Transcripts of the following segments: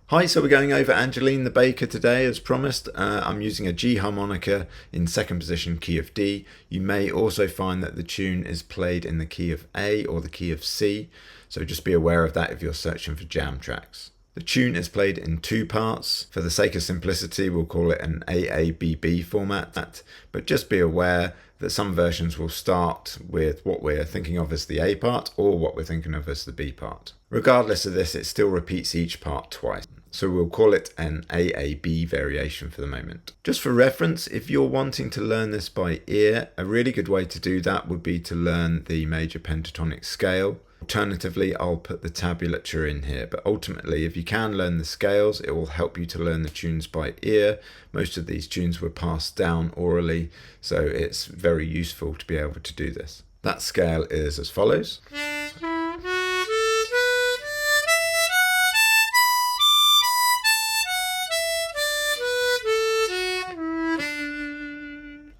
Hi, so we're going over Angeline The Baker today as promised. I'm using a G harmonica in second position key of D. You may also find that the tune is played in the key of A or the key of C, so just be aware of that if you're searching for jam tracks. The tune is played in two parts. For the sake of simplicity, we'll call it an AABB format, but just be aware that some versions will start with what we're thinking of as the A part or what we're thinking of as the B part. Regardless of this, it still repeats each part twice. So we'll call it an AAB variation for the moment. Just for reference, if you're wanting to learn this by ear, a really good way to do that would be to learn the major pentatonic scale. Alternatively, I'll put the tabulature in here, but ultimately, if you can learn the scales, it will help you to learn the tunes by ear. Most of these tunes were passed down orally, so it's very useful to be able to do this. That scale is as follows.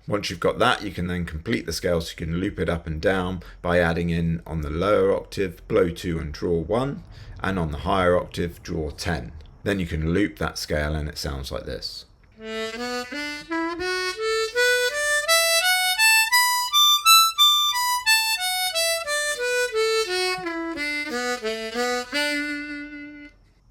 Once you've got that, you can then complete the scale, so you can loop it up and down by adding in on the lower octave, blow 2 and draw 1, and on the higher octave, draw 10. Then you can loop that scale and it sounds like this.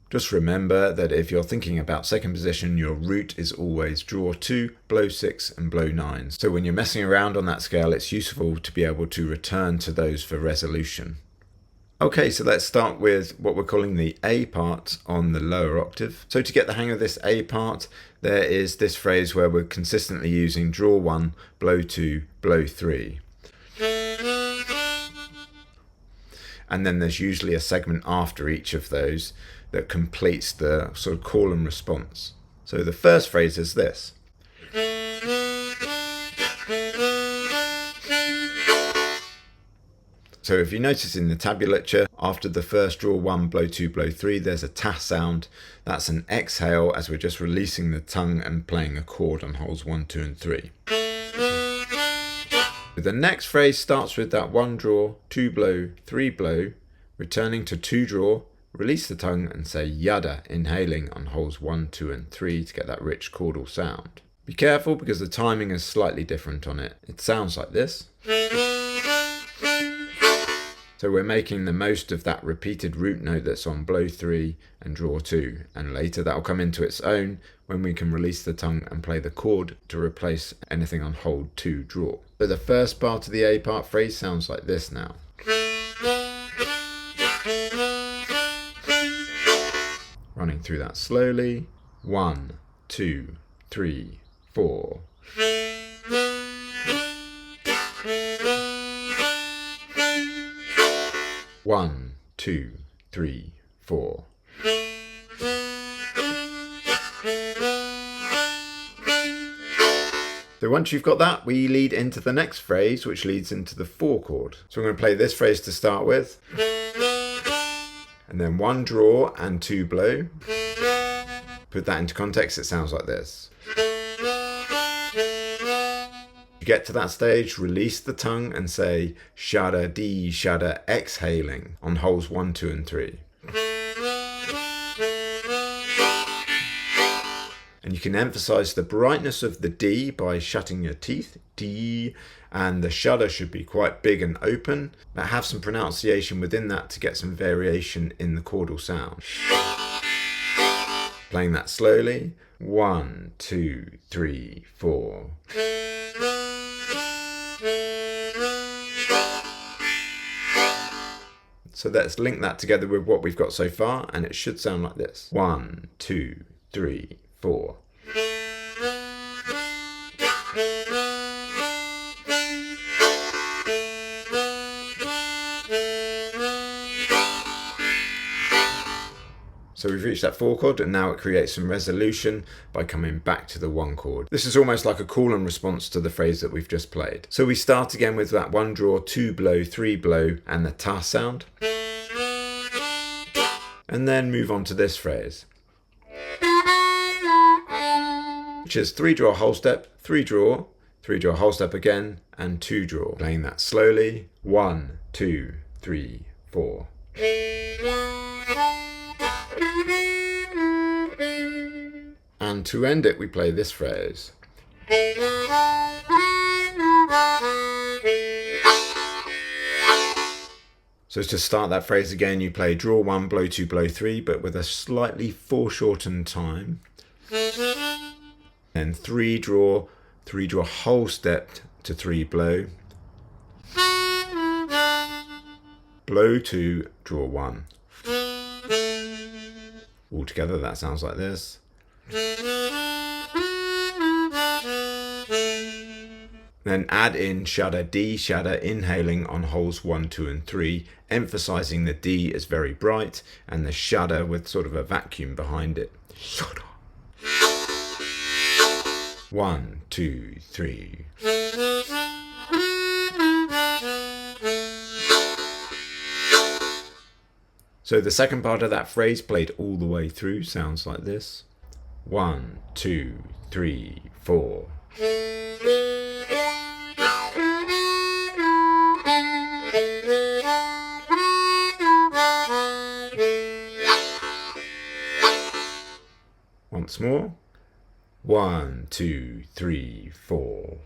Just remember that if you're thinking about second position, your root is always draw 2, blow 6 and blow 9. So when you're messing around on that scale, it's useful to be able to return to those for resolution. Okay, so let's start with what we're calling the A part on the lower octave. So to get the hang of this A part, there is this phrase where we're consistently using draw 1, blow 2, blow 3. And then there's usually a segment after each of those that completes the sort of call and response. So the first phrase is this. So if you notice in the tabulature, after the first draw 1, blow 2, blow 3, there's a ta sound. That's an exhale as we're just releasing the tongue and playing a chord on holes 1, 2 and 3. The next phrase starts with that 1 draw, 2 blow, 3 blow, returning to 2 draw, release the tongue and say yada, inhaling on holes 1, 2 and 3 to get that rich chordal sound. Be careful because the timing is slightly different on it. It sounds like this. So we're making the most of that repeated root note that's on blow 3 and draw 2, and later that'll come into its own when we can release the tongue and play the chord to replace anything on hold 2 draw. So the first part of the A part phrase sounds like this now. Running through that slowly. 1, 2, 3, 4. One, 2, 3, 4. So once you've got that, we lead into the next phrase, which leads into the 4 chord. So I'm going to play this phrase to start with. And then 1 draw and 2 blow. Put that into context, it sounds like this. You get to that stage, release the tongue and say shudder, D, shudder, exhaling on holes 1, 2 and 3. And you can emphasize the brightness of the D by shutting your teeth, D, and the shudder should be quite big and open, but have some pronunciation within that to get some variation in the chordal sound. Playing that slowly. 1, 2, 3, 4. So let's link that together with what we've got so far, and it should sound like this. 1, 2, 3, 4. So we've reached that 4 chord, and now it creates some resolution by coming back to the 1 chord. This is almost like a call and response to the phrase that we've just played. So we start again with that 1 draw, 2 blow, 3 blow, and the ta sound. And then move on to this phrase, which is 3 draw whole step, 3 draw, 3 draw whole step again, and 2 draw. Playing that slowly. 1, 2, 3, 4. And to end it, we play this phrase. So to start that phrase again, you play draw 1, blow 2, blow 3, but with a slightly foreshortened time. Then 3 draw whole step to 3 blow. Blow 2, draw 1. All together, that sounds like this. Then add in shudder D, shudder, inhaling on holes 1, 2, and 3, emphasizing the D is very bright and the shudder with sort of a vacuum behind it. Shudder. 1, 2, 3. So the second part of that phrase played all the way through sounds like this. 1, 2, 3, 4. Once more. 1, 2, 3, 4.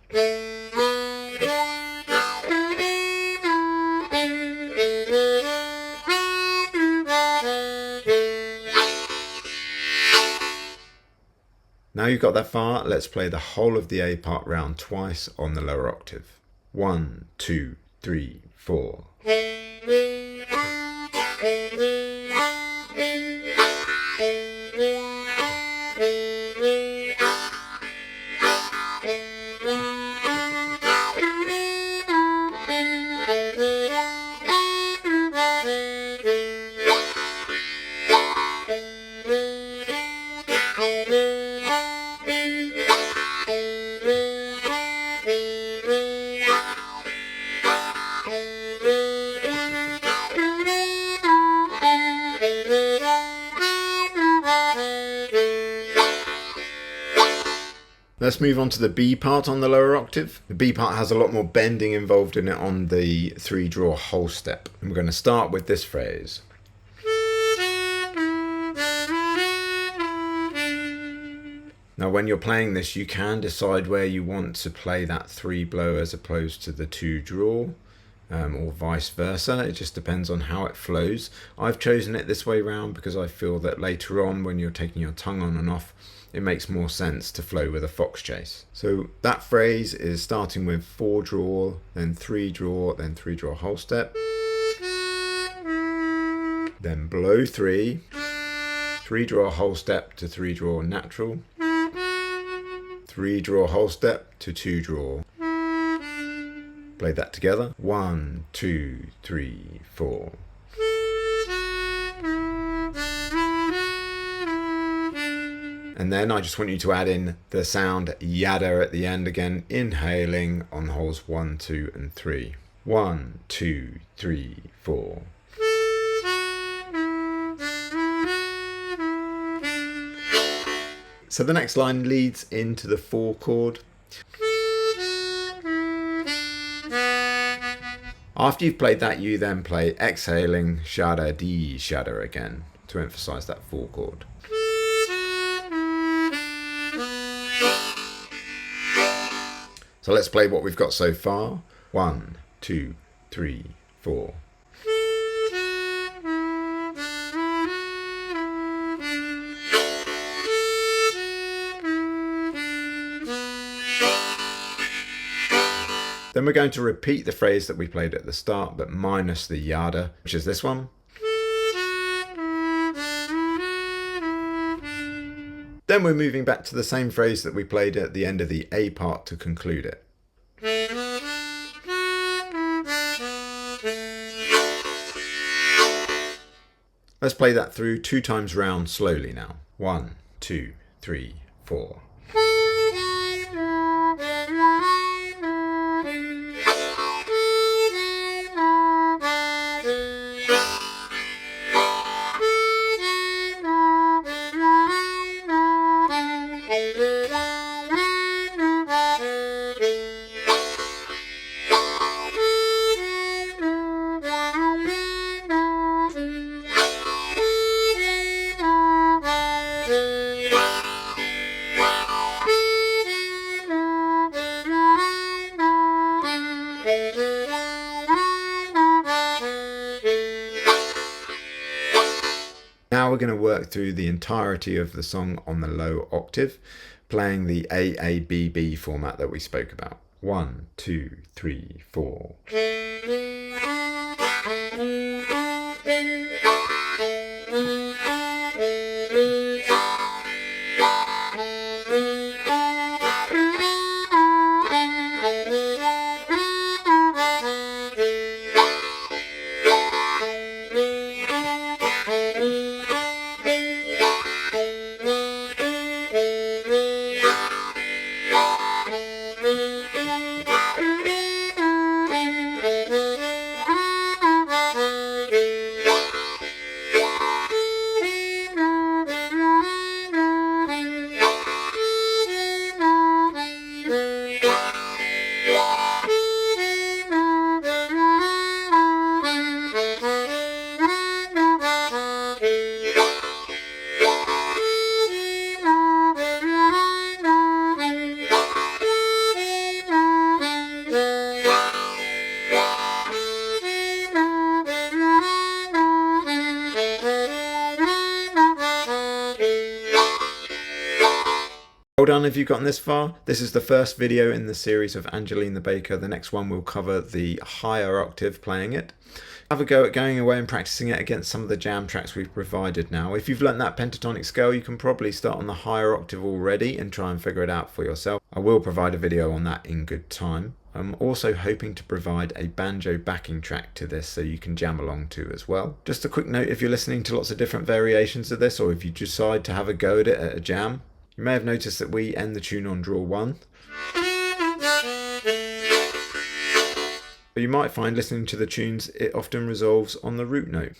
Now you've got that far, let's play the whole of the A part round twice on the lower octave. 1, 2, 3, 4. Let's move on to the B part on the lower octave. The B part has a lot more bending involved in it on the 3 draw whole step. And we're going to start with this phrase. Now when you're playing this, you can decide where you want to play that 3 blow as opposed to the 2 draw, or vice versa. It just depends on how it flows. I've chosen it this way round because I feel that later on when you're taking your tongue on and off, it makes more sense to flow with a fox chase. So that phrase is starting with 4 draw, then 3 draw, then 3 draw whole step, then blow 3, 3 draw whole step to 3 draw natural, 3 draw whole step to 2 draw. Play that together. 1, 2, 3, 4. And then I just want you to add in the sound yada at the end again, inhaling on holes 1, 2, and 3. 1, 2, 3, 4. So the next line leads into the 4 chord. After you've played that, you then play exhaling shada D shada again to emphasize that 4 chord. So let's play what we've got so far. 1, 2, 3, 4. Then we're going to repeat the phrase that we played at the start, but minus the yada, which is this one. Then we're moving back to the same phrase that we played at the end of the A part to conclude it. Let's play that through 2 times round slowly now. 1, 2, 3, 4. Now we're going to work through the entirety of the song on the low octave, playing the AABB format that we spoke about. 1, 2, 3, 4. Well done if you've gotten this far. This is the first video in the series of Angeline The Baker. The next one will cover the higher octave, playing it. Have a go at going away and practicing it against some of the jam tracks we've provided now. If you've learnt that pentatonic scale, you can probably start on the higher octave already and try and figure it out for yourself. I will provide a video on that in good time. I'm also hoping to provide a banjo backing track to this so you can jam along to as well. Just a quick note, if you're listening to lots of different variations of this, or if you decide to have a go at it at a jam, you may have noticed that we end the tune on draw 1. But you might find listening to the tunes, it often resolves on the root note.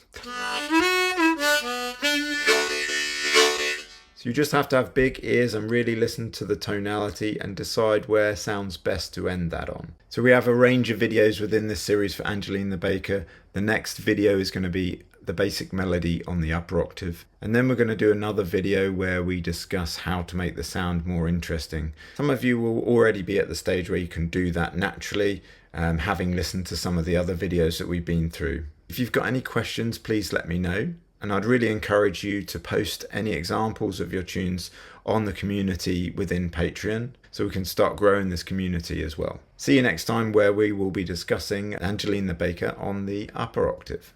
So you just have to have big ears and really listen to the tonality and decide where sounds best to end that on. So we have a range of videos within this series for Angeline The Baker. The next video is going to be the basic melody on the upper octave, and then we're going to do another video where we discuss how to make the sound more interesting. Some of you will already be at the stage where you can do that naturally, having listened to some of the other videos that we've been through. If you've got any questions, please let me know, and I'd really encourage you to post any examples of your tunes on the community within Patreon so we can start growing this community as well. See you next time, where we will be discussing Angeline The Baker on the upper octave.